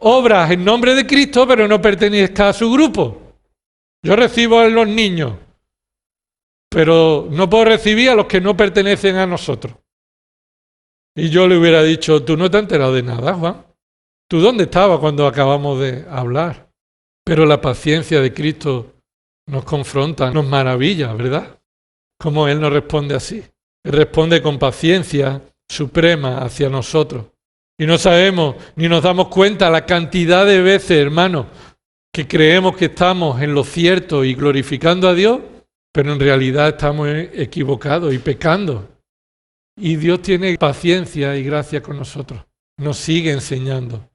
obras en nombre de Cristo, pero no pertenezca a su grupo. Yo recibo a los niños, pero no puedo recibir a los que no pertenecen a nosotros. Y yo le hubiera dicho, tú no te has enterado de nada, Juan. ¿Tú dónde estabas cuando acabamos de hablar? Pero la paciencia de Cristo nos confronta, nos maravilla, ¿verdad? Cómo Él nos responde así. Él responde con paciencia suprema hacia nosotros. Y no sabemos ni nos damos cuenta la cantidad de veces, hermanos, que creemos que estamos en lo cierto y glorificando a Dios, pero en realidad estamos equivocados y pecando. Y Dios tiene paciencia y gracia con nosotros. Nos sigue enseñando.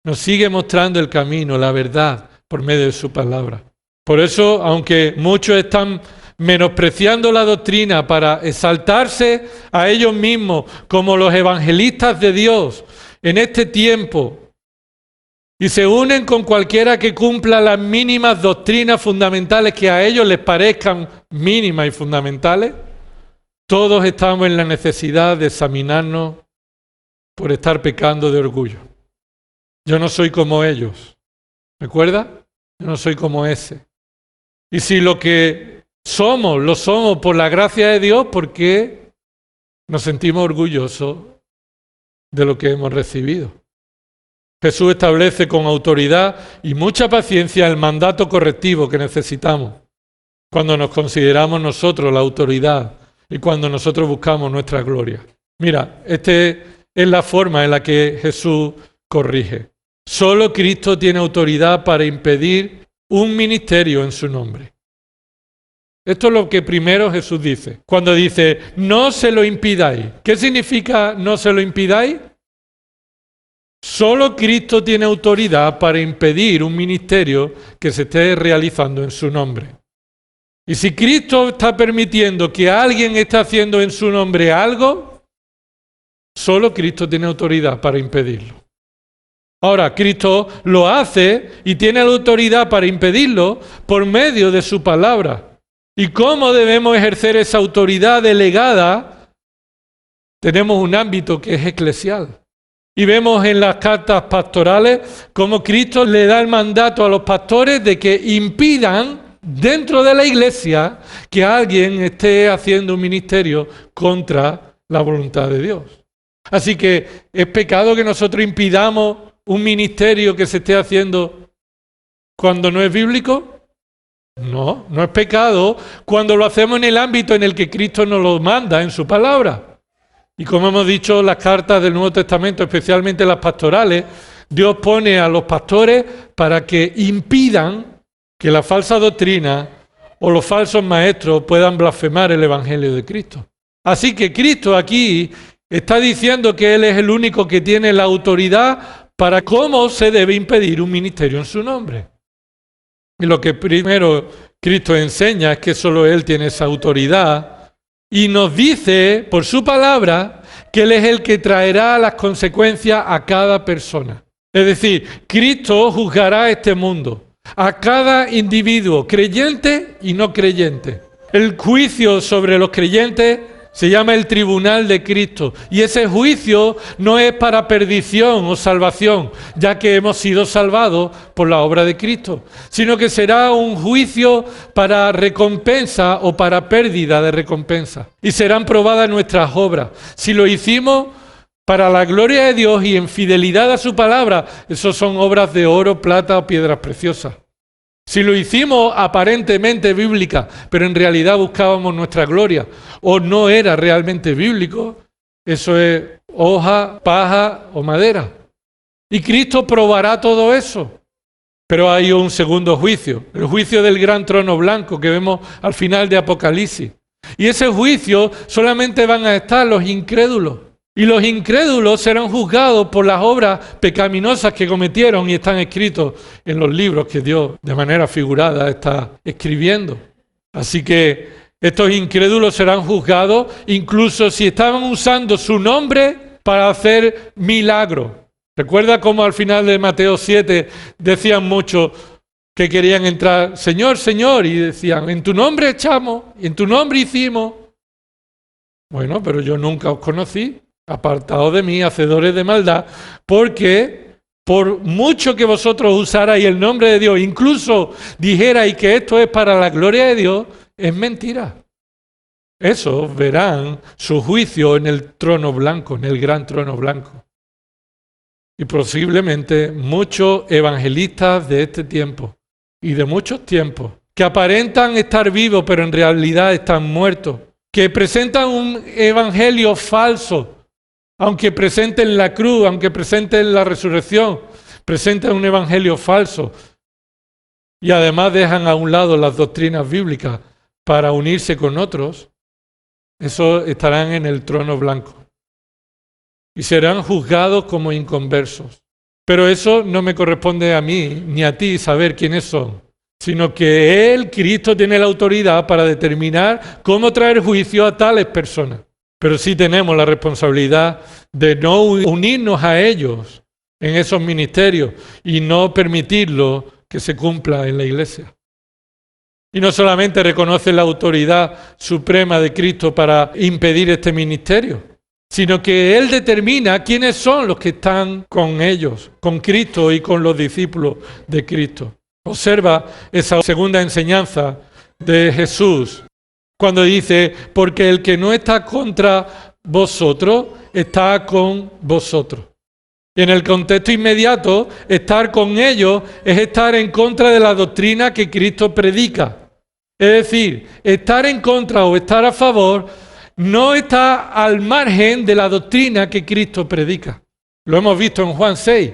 Nos sigue mostrando el camino, la verdad, por medio de su palabra. Por eso, aunque muchos están menospreciando la doctrina para exaltarse a ellos mismos como los evangelistas de Dios en este tiempo, y se unen con cualquiera que cumpla las mínimas doctrinas fundamentales que a ellos les parezcan mínimas y fundamentales, todos estamos en la necesidad de examinarnos por estar pecando de orgullo. Yo no soy como ellos, ¿recuerda? Yo no soy como ese. Y si lo que somos, lo somos por la gracia de Dios, ¿por qué nos sentimos orgullosos de lo que hemos recibido? Jesús establece con autoridad y mucha paciencia el mandato correctivo que necesitamos cuando nos consideramos nosotros la autoridad y cuando nosotros buscamos nuestra gloria. Mira, esta es la forma en la que Jesús corrige. Solo Cristo tiene autoridad para impedir un ministerio en su nombre. Esto es lo que primero Jesús dice. Cuando dice, no se lo impidáis. ¿Qué significa no se lo impidáis? Solo Cristo tiene autoridad para impedir un ministerio que se esté realizando en su nombre. Y si Cristo está permitiendo que alguien esté haciendo en su nombre algo, solo Cristo tiene autoridad para impedirlo. Ahora, Cristo lo hace y tiene la autoridad para impedirlo por medio de su palabra. ¿Y cómo debemos ejercer esa autoridad delegada? Tenemos un ámbito que es eclesial. Y vemos en las cartas pastorales cómo Cristo le da el mandato a los pastores de que impidan dentro de la iglesia que alguien esté haciendo un ministerio contra la voluntad de Dios. Así que, ¿es pecado que nosotros impidamos un ministerio que se esté haciendo cuando no es bíblico? No, no es pecado cuando lo hacemos en el ámbito en el que Cristo nos lo manda en su palabra. Y como hemos dicho, las cartas del Nuevo Testamento, especialmente las pastorales, Dios pone a los pastores para que impidan que la falsa doctrina o los falsos maestros puedan blasfemar el Evangelio de Cristo. Así que Cristo aquí está diciendo que Él es el único que tiene la autoridad para cómo se debe impedir un ministerio en su nombre. Y lo que primero Cristo enseña es que solo Él tiene esa autoridad y nos dice por su palabra que Él es el que traerá las consecuencias a cada persona. Es decir, Cristo juzgará este mundo, a cada individuo, creyente y no creyente. El juicio sobre los creyentes se llama el tribunal de Cristo. Y ese juicio no es para perdición o salvación, ya que hemos sido salvados por la obra de Cristo, sino que será un juicio para recompensa o para pérdida de recompensa. Y serán probadas nuestras obras. Si lo hicimos para la gloria de Dios y en fidelidad a su palabra, esos son obras de oro, plata o piedras preciosas. Si lo hicimos aparentemente bíblica, pero en realidad buscábamos nuestra gloria, o no era realmente bíblico, eso es hoja, paja o madera. Y Cristo probará todo eso. Pero hay un segundo juicio, el juicio del gran trono blanco que vemos al final de Apocalipsis. Y ese juicio solamente van a estar los incrédulos. Y los incrédulos serán juzgados por las obras pecaminosas que cometieron y están escritos en los libros que Dios de manera figurada está escribiendo. Así que estos incrédulos serán juzgados incluso si estaban usando su nombre para hacer milagros. Recuerda cómo al final de Mateo 7 decían muchos que querían entrar, Señor, Señor, y decían, en tu nombre echamos, y en tu nombre hicimos. Bueno, pero yo nunca os conocí. Apartados de mí, hacedores de maldad, porque por mucho que vosotros usarais el nombre de Dios, incluso dijerais que esto es para la gloria de Dios, es mentira. Eso verán su juicio en el trono blanco, en el gran trono blanco. Y posiblemente muchos evangelistas de este tiempo y de muchos tiempos que aparentan estar vivos pero en realidad están muertos, que presentan un evangelio falso, aunque presenten la cruz, aunque presenten la resurrección, presentan un evangelio falso y además dejan a un lado las doctrinas bíblicas para unirse con otros, esos estarán en el trono blanco y serán juzgados como inconversos. Pero eso no me corresponde a mí ni a ti saber quiénes son, sino que Él, Cristo, tiene la autoridad para determinar cómo traer juicio a tales personas. Pero sí tenemos la responsabilidad de no unirnos a ellos en esos ministerios y no permitirlo que se cumpla en la iglesia. Y no solamente reconoce la autoridad suprema de Cristo para impedir este ministerio, sino que Él determina quiénes son los que están con ellos, con Cristo y con los discípulos de Cristo. Observa esa segunda enseñanza de Jesús cuando dice, porque el que no está contra vosotros, está con vosotros. Y en el contexto inmediato, estar con ellos es estar en contra de la doctrina que Cristo predica. Es decir, estar en contra o estar a favor no está al margen de la doctrina que Cristo predica. Lo hemos visto en Juan 6.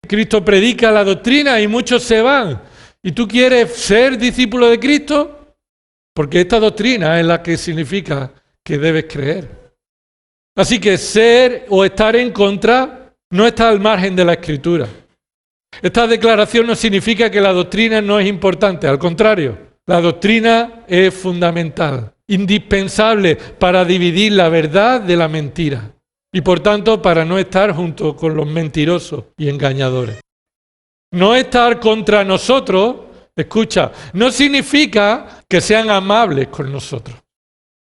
Cristo predica la doctrina y muchos se van. ¿Y tú quieres ser discípulo de Cristo? Porque esta doctrina es la que significa que debes creer. Así que ser o estar en contra no está al margen de la Escritura. Esta declaración no significa que la doctrina no es importante, al contrario, la doctrina es fundamental, indispensable para dividir la verdad de la mentira y por tanto para no estar junto con los mentirosos y engañadores. No estar contra nosotros, escucha, no significa que sean amables con nosotros.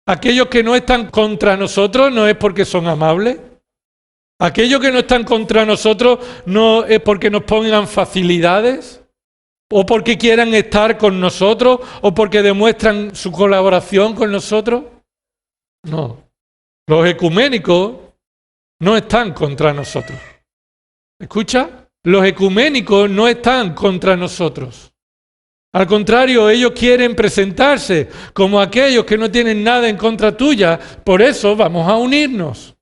Aquellos que no están contra nosotros no es porque son amables. Aquellos que no están contra nosotros no es porque nos pongan facilidades o porque quieran estar con nosotros o porque demuestran su colaboración con nosotros. No, los ecuménicos no están contra nosotros. ¿Escucha? Los ecuménicos no están contra nosotros. Al contrario, ellos quieren presentarse como aquellos que no tienen nada en contra tuya. Por eso vamos a unirnos.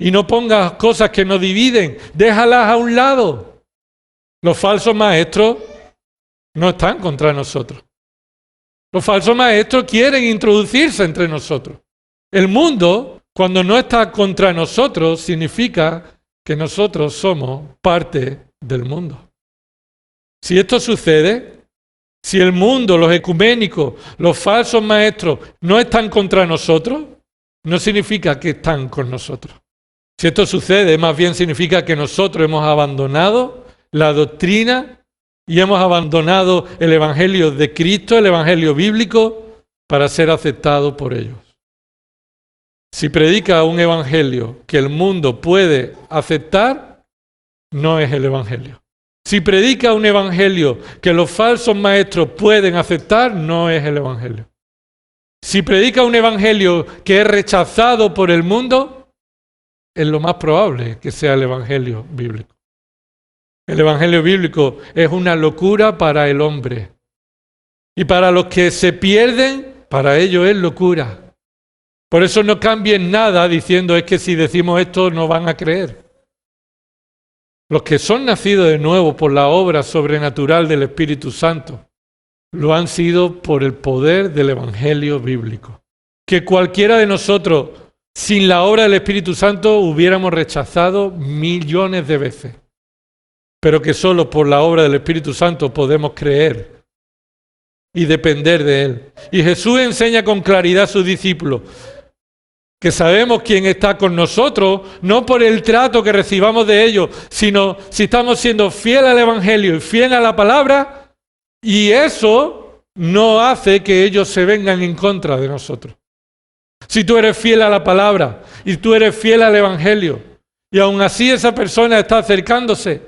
Y no pongas cosas que nos dividen, déjalas a un lado. Los falsos maestros no están contra nosotros. Los falsos maestros quieren introducirse entre nosotros. El mundo, cuando no está contra nosotros, significa que nosotros somos parte del mundo. Si esto sucede, si el mundo, los ecuménicos, los falsos maestros no están contra nosotros, no significa que están con nosotros. Si esto sucede, más bien significa que nosotros hemos abandonado la doctrina y hemos abandonado el evangelio de Cristo, el evangelio bíblico, para ser aceptados por ellos. Si predica un evangelio que el mundo puede aceptar, no es el evangelio. Si predica un evangelio que los falsos maestros pueden aceptar, no es el evangelio. Si predica un evangelio que es rechazado por el mundo, es lo más probable que sea el evangelio bíblico. El evangelio bíblico es una locura para el hombre. Y para los que se pierden, para ellos es locura. Por eso no cambien nada diciendo es que si decimos esto no van a creer. Los que son nacidos de nuevo por la obra sobrenatural del Espíritu Santo, lo han sido por el poder del evangelio bíblico. Que cualquiera de nosotros, sin la obra del Espíritu Santo, hubiéramos rechazado millones de veces. Pero que solo por la obra del Espíritu Santo podemos creer y depender de Él. Y Jesús enseña con claridad a sus discípulos que sabemos quién está con nosotros, no por el trato que recibamos de ellos, sino si estamos siendo fieles al Evangelio y fieles a la palabra, y eso no hace que ellos se vengan en contra de nosotros. Si tú eres fiel a la palabra y tú eres fiel al Evangelio, y aún así esa persona está acercándose,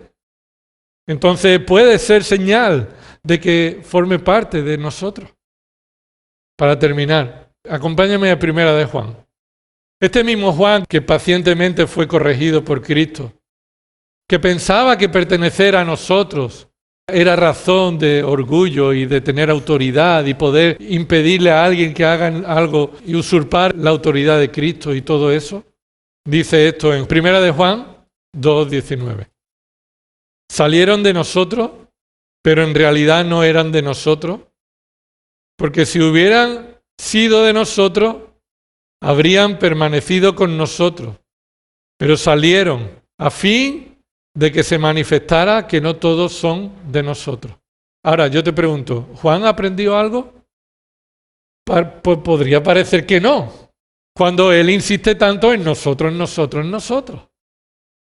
entonces puede ser señal de que forme parte de nosotros. Para terminar, acompáñame a Primera de Juan. Este mismo Juan que pacientemente fue corregido por Cristo, que pensaba que pertenecer a nosotros era razón de orgullo y de tener autoridad y poder impedirle a alguien que haga algo y usurpar la autoridad de Cristo y todo eso. Dice esto en 1 de Juan 2:19. Salieron de nosotros, pero en realidad no eran de nosotros, porque si hubieran sido de nosotros, habrían permanecido con nosotros, pero salieron a fin de que se manifestara que no todos son de nosotros. Ahora, yo te pregunto, ¿Juan aprendió algo? Pues podría parecer que no, cuando él insiste tanto en nosotros, en nosotros, en nosotros.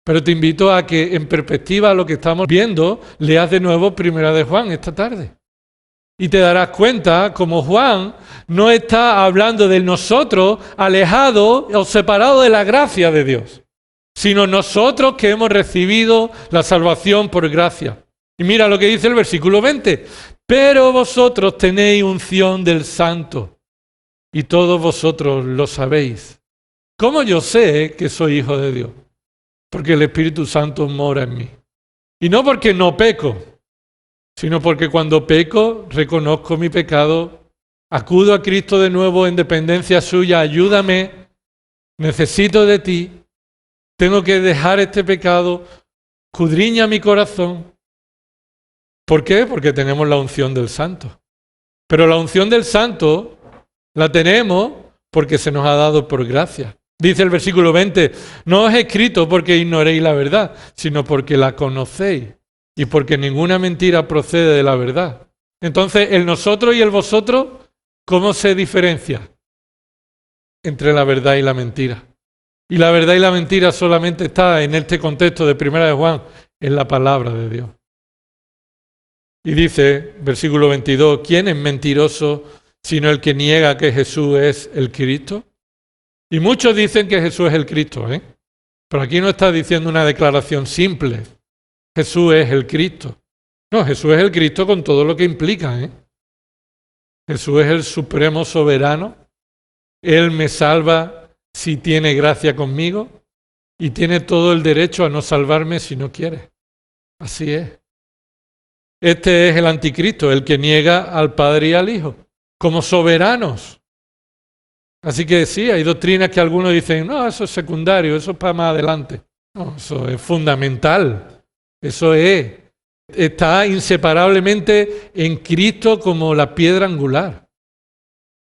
Pero te invito a que en perspectiva a lo que estamos viendo, leas de nuevo 1 de Juan esta tarde. Y te darás cuenta como Juan no está hablando de nosotros alejado o separado de la gracia de Dios, sino nosotros que hemos recibido la salvación por gracia. Y mira lo que dice el versículo 20. Pero vosotros tenéis unción del Santo y todos vosotros lo sabéis. ¿Cómo yo sé que soy hijo de Dios? Porque el Espíritu Santo mora en mí. Y no porque no peco, sino porque cuando peco reconozco mi pecado, acudo a Cristo de nuevo en dependencia suya, ayúdame, necesito de ti, tengo que dejar este pecado, escudriña mi corazón. ¿Por qué? Porque tenemos la unción del Santo. Pero la unción del Santo la tenemos porque se nos ha dado por gracia. Dice el versículo 20, no os he escrito porque ignoréis la verdad, sino porque la conocéis y porque ninguna mentira procede de la verdad. Entonces, el nosotros y el vosotros, ¿cómo se diferencia entre la verdad y la mentira? Y la verdad y la mentira solamente está en este contexto de 1 de Juan, en la palabra de Dios. Y dice, versículo 22, ¿quién es mentiroso sino el que niega que Jesús es el Cristo? Y muchos dicen que Jesús es el Cristo, pero aquí no está diciendo una declaración simple. Jesús es el Cristo. No, Jesús es el Cristo con todo lo que implica. Jesús es el supremo soberano. Él me salva si tiene gracia conmigo y tiene todo el derecho a no salvarme si no quiere. Así es. Este es el anticristo, el que niega al Padre y al Hijo, como soberanos. Así que sí, hay doctrinas que algunos dicen, no, eso es secundario, eso es para más adelante. No, eso es fundamental. Eso está inseparablemente en Cristo como la piedra angular.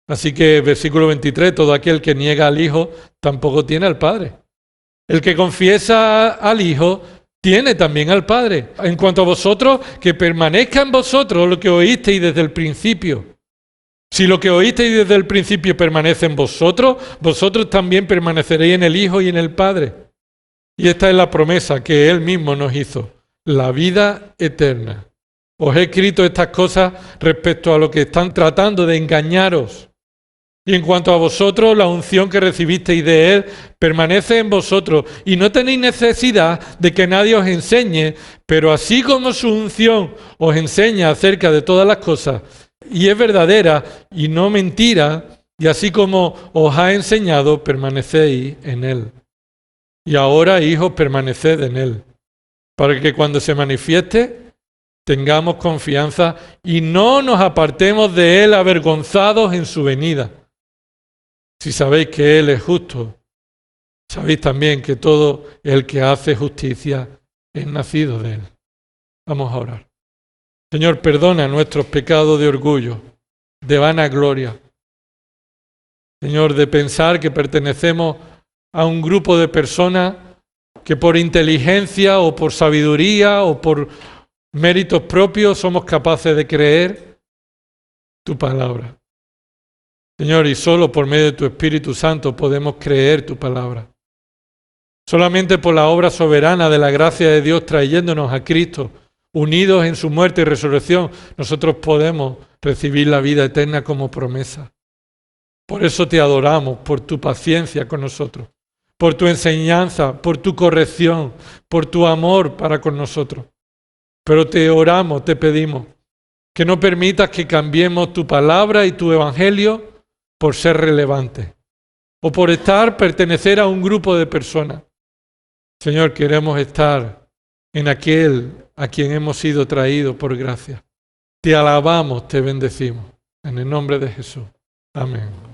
Así que versículo 23, todo aquel que niega al Hijo tampoco tiene al Padre. El que confiesa al Hijo tiene también al Padre. En cuanto a vosotros, que permanezca en vosotros lo que oísteis desde el principio. Si lo que oísteis desde el principio permanece en vosotros, vosotros también permaneceréis en el Hijo y en el Padre. Y esta es la promesa que Él mismo nos hizo, la vida eterna. Os he escrito estas cosas respecto a lo que están tratando de engañaros. Y en cuanto a vosotros, la unción que recibisteis de Él permanece en vosotros y no tenéis necesidad de que nadie os enseñe, pero así como su unción os enseña acerca de todas las cosas, y es verdadera y no mentira, y así como os ha enseñado, permanecéis en Él. Y ahora, hijos, permaneced en Él, para que cuando se manifieste tengamos confianza y no nos apartemos de Él avergonzados en su venida. Si sabéis que Él es justo, sabéis también que todo el que hace justicia es nacido de Él. Vamos a orar. Señor, perdona nuestros pecados de orgullo, de vanagloria. Señor, de pensar que pertenecemos a un grupo de personas que por inteligencia o por sabiduría o por méritos propios somos capaces de creer tu palabra. Señor, y solo por medio de tu Espíritu Santo podemos creer tu palabra. Solamente por la obra soberana de la gracia de Dios trayéndonos a Cristo, unidos en su muerte y resurrección, nosotros podemos recibir la vida eterna como promesa. Por eso te adoramos, por tu paciencia con nosotros, por tu enseñanza, por tu corrección, por tu amor para con nosotros. Pero te oramos, te pedimos, que no permitas que cambiemos tu palabra y tu evangelio por ser relevante o por pertenecer a un grupo de personas. Señor, queremos estar en aquel a quien hemos sido traídos por gracia. Te alabamos, te bendecimos. En el nombre de Jesús. Amén.